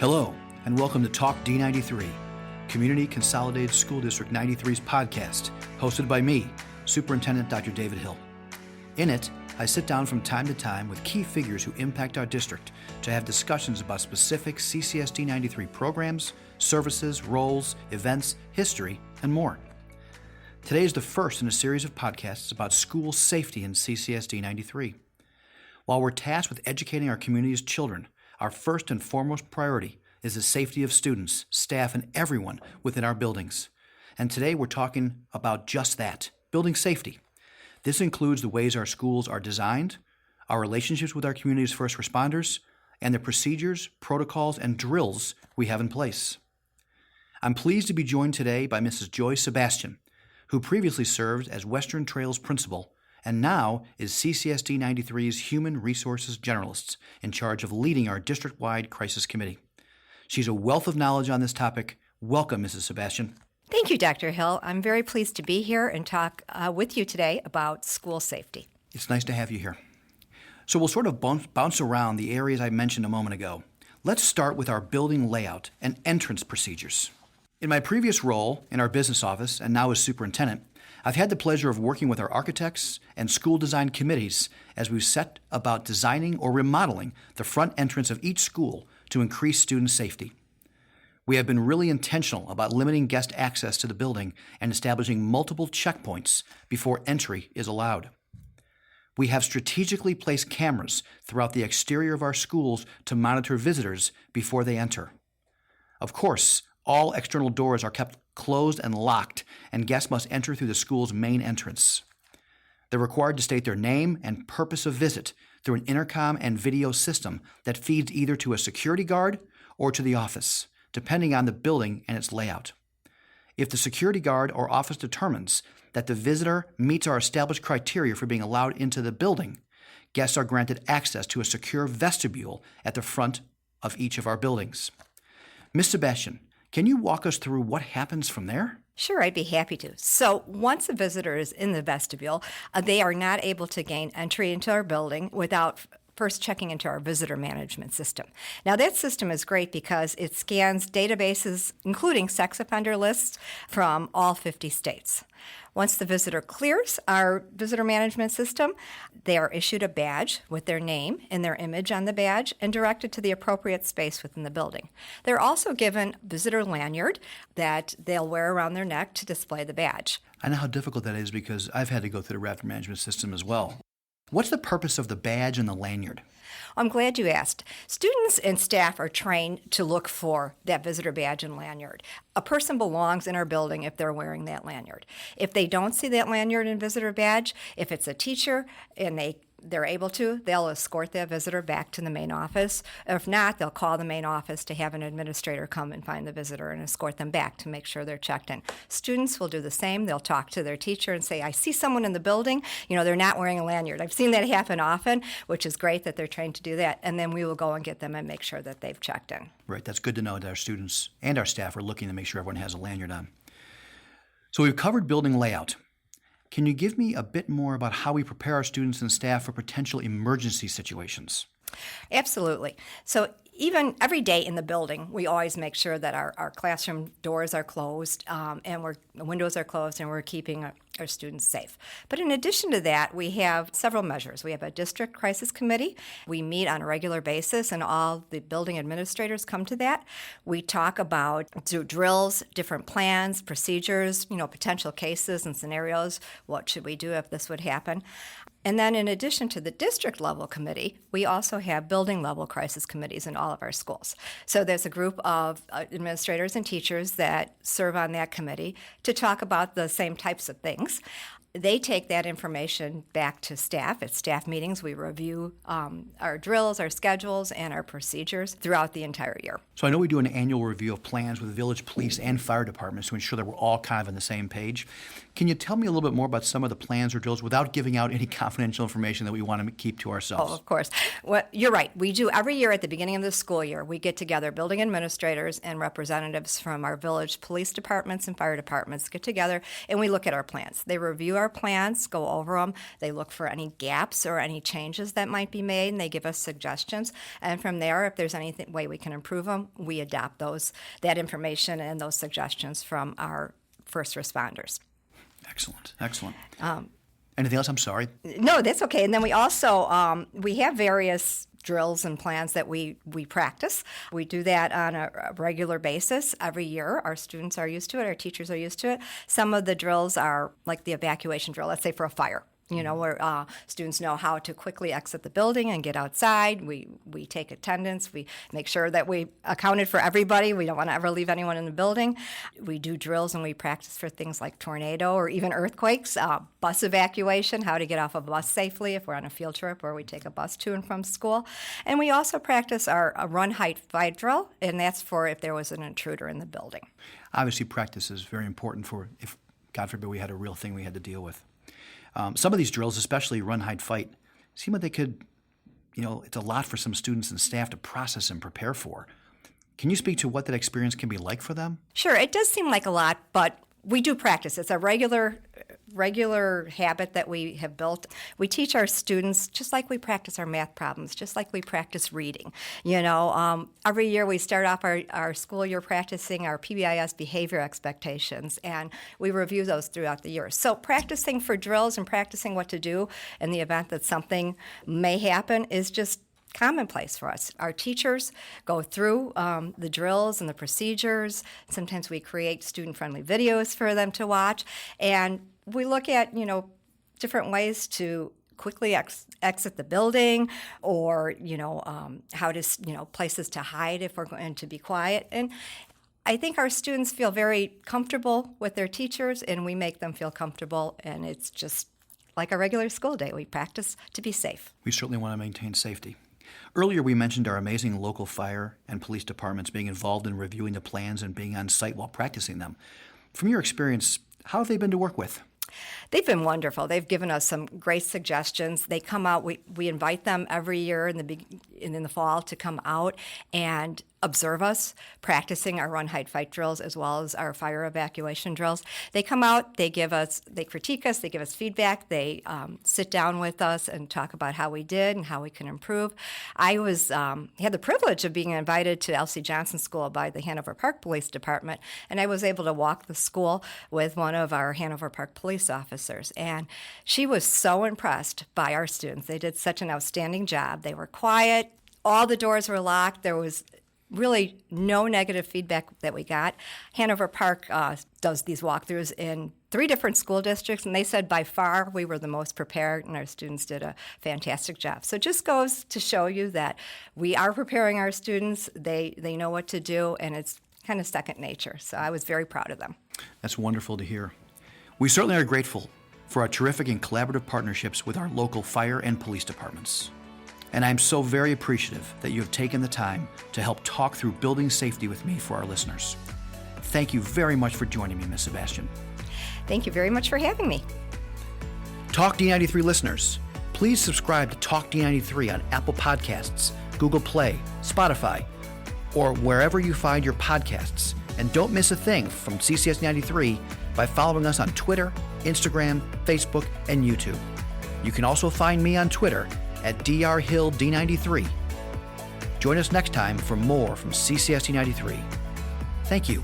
Hello, and welcome to Talk D93, Community Consolidated School District 93's podcast, hosted by me, Superintendent Dr. David Hill. In it, I sit down from time to time with key figures who impact our district to have discussions about specific CCSD93 programs, services, roles, events, history, and more. Today is the first in a series of podcasts about school safety in CCSD93. While we're tasked with educating our community's children, our first and foremost priority is the safety of students, staff, and everyone within our buildings. And today we're talking about just that, building safety. This includes the ways our schools are designed, our relationships with our community's first responders, and the procedures, protocols, and drills we have in place. I'm pleased to be joined today by Mrs. Joy Sebastian, who previously served as Western Trails Principal and now is CCSD93's Human Resources Generalist in charge of leading our district-wide crisis committee. She's a wealth of knowledge on this topic. Welcome, Mrs. Sebastian. Thank you, Dr. Hill. I'm very pleased to be here and talk with you today about school safety. It's nice to have you here. So we'll sort of bounce around the areas I mentioned a moment ago. Let's start with our building layout and entrance procedures. In my previous role in our business office, and now as superintendent, I've had the pleasure of working with our architects and school design committees as we've set about designing or remodeling the front entrance of each school to increase student safety. We have been really intentional about limiting guest access to the building and establishing multiple checkpoints before entry is allowed. We have strategically placed cameras throughout the exterior of our schools to monitor visitors before they enter. Of course, all external doors are kept closed and locked, and guests must enter through the school's main entrance. They're required to state their name and purpose of visit through an intercom and video system that feeds either to a security guard or to the office, depending on the building and its layout. If the security guard or office determines that the visitor meets our established criteria for being allowed into the building, guests are granted access to a secure vestibule at the front of each of our buildings. Ms. Sebastian, can you walk us through what happens from there? Sure, I'd be happy to. So once a visitor is in the vestibule, they are not able to gain entry into our building without first checking into our visitor management system. Now, that system is great because it scans databases, including sex offender lists from all 50 states. Once the visitor clears our visitor management system, they are issued a badge with their name and their image on the badge and directed to the appropriate space within the building. They're also given a visitor lanyard that they'll wear around their neck to display the badge. I know how difficult that is because I've had to go through the rapid management system as well. What's the purpose of the badge and the lanyard? I'm glad you asked. Students and staff are trained to look for that visitor badge and lanyard. A person belongs in our building if they're wearing that lanyard. If they don't see that lanyard and visitor badge, if it's a teacher and they're able to, they'll escort that visitor back to the main office. If not, they'll call the main office to have an administrator come and find the visitor and escort them back to make sure they're checked in. Students will do the same. They'll talk to their teacher and say, I see someone in the building, they're not wearing a lanyard. I've seen that happen often, which is great that they're trained to do that. And then we will go and get them and make sure that they've checked in. Right, that's good to know that our students and our staff are looking to make sure everyone has a lanyard on. So we've covered building layout. Can you give me a bit more about how we prepare our students and staff for potential emergency situations? Absolutely. So even every day in the building, we always make sure that our classroom doors are closed and the windows are closed and we're keeping our students safe. But in addition to that, we have several measures. We have a district crisis committee. We meet on a regular basis and all the building administrators come to that. We talk about drills, different plans, procedures, potential cases and scenarios. What should we do if this would happen? And then in addition to the district level committee, we also have building level crisis committees in all of our schools. So there's a group of administrators and teachers that serve on that committee to talk about the same types of things. They take that information back to staff. At staff meetings, we review our drills, our schedules, and our procedures throughout the entire year. So I know we do an annual review of plans with village police and fire departments to ensure that we're all kind of on the same page. Can you tell me a little bit more about some of the plans or drills without giving out any confidential information that we want to keep to ourselves? Oh, of course. Well, you're right. We do every year at the beginning of the school year, we get together, building administrators and representatives from our village police departments and fire departments get together, and we look at our plans. They review our plans, go over them. They look for any gaps or any changes that might be made, and they give us suggestions. And from there, if there's any way we can improve them, we adopt that information and those suggestions from our first responders. Excellent. Anything else? I'm sorry. No, that's okay. And then we also we have various drills and plans that we practice. We do that on a regular basis every year. Our students are used to it. Our teachers are used to it. Some of the drills are like the evacuation drill, let's say for a fire. Where students know how to quickly exit the building and get outside. We take attendance. We make sure that we accounted for everybody. We don't want to ever leave anyone in the building. We do drills and we practice for things like tornado or even earthquakes, bus evacuation, how to get off a bus safely if we're on a field trip or we take a bus to and from school. And we also practice our run, hide, fight drill, and that's for if there was an intruder in the building. Obviously, practice is very important for if, God forbid, we had a real thing we had to deal with. Some of these drills, especially run, hide, fight, seem like they could, it's a lot for some students and staff to process and prepare for. Can you speak to what that experience can be like for them? Sure. It does seem like a lot, but we do practice. It's a regular habit that we have built. We teach our students just like we practice our math problems, just like we practice reading. Every year we start off our school year practicing our PBIS behavior expectations, and we review those throughout the year. So practicing for drills and practicing what to do in the event that something may happen is just commonplace for us. Our teachers go through the drills and the procedures. Sometimes we create student-friendly videos for them to watch, and we look at different ways to quickly exit the building, or how to places to hide if we're going to be quiet. And I think our students feel very comfortable with their teachers, and we make them feel comfortable, and it's just like a regular school day. We practice to be safe. We certainly want to maintain safety. Earlier, we mentioned our amazing local fire and police departments being involved in reviewing the plans and being on site while practicing them. From your experience, how have they been to work with? They've been wonderful. They've given us some great suggestions. They come out. We invite them every year in the fall to come out and observe us practicing our run, hide, fight drills as well as our fire evacuation drills. They come out, they critique us, they give us feedback, they sit down with us and talk about how we did and how we can improve. I had the privilege of being invited to Elsie Johnson School by the Hanover Park Police Department, and I was able to walk the school with one of our Hanover Park police officers, and she was so impressed by our students. They did such an outstanding job. They were quiet, all the doors were locked, there was really no negative feedback that we got. Hanover Park does these walkthroughs in 3 different school districts, and they said by far we were the most prepared, and our students did a fantastic job. So it just goes to show you that we are preparing our students. They know what to do, and it's kind of second nature. So I was very proud of them. That's wonderful to hear. We certainly are grateful for our terrific and collaborative partnerships with our local fire and police departments. And I'm so very appreciative that you have taken the time to help talk through building safety with me for our listeners. Thank you very much for joining me, Ms. Sebastian. Thank you very much for having me. Talk D93 listeners, please subscribe to Talk D93 on Apple Podcasts, Google Play, Spotify, or wherever you find your podcasts. And don't miss a thing from CCS93 by following us on Twitter, Instagram, Facebook, and YouTube. You can also find me on Twitter at drhilld93. Join us next time for more from CCSD93. Thank you.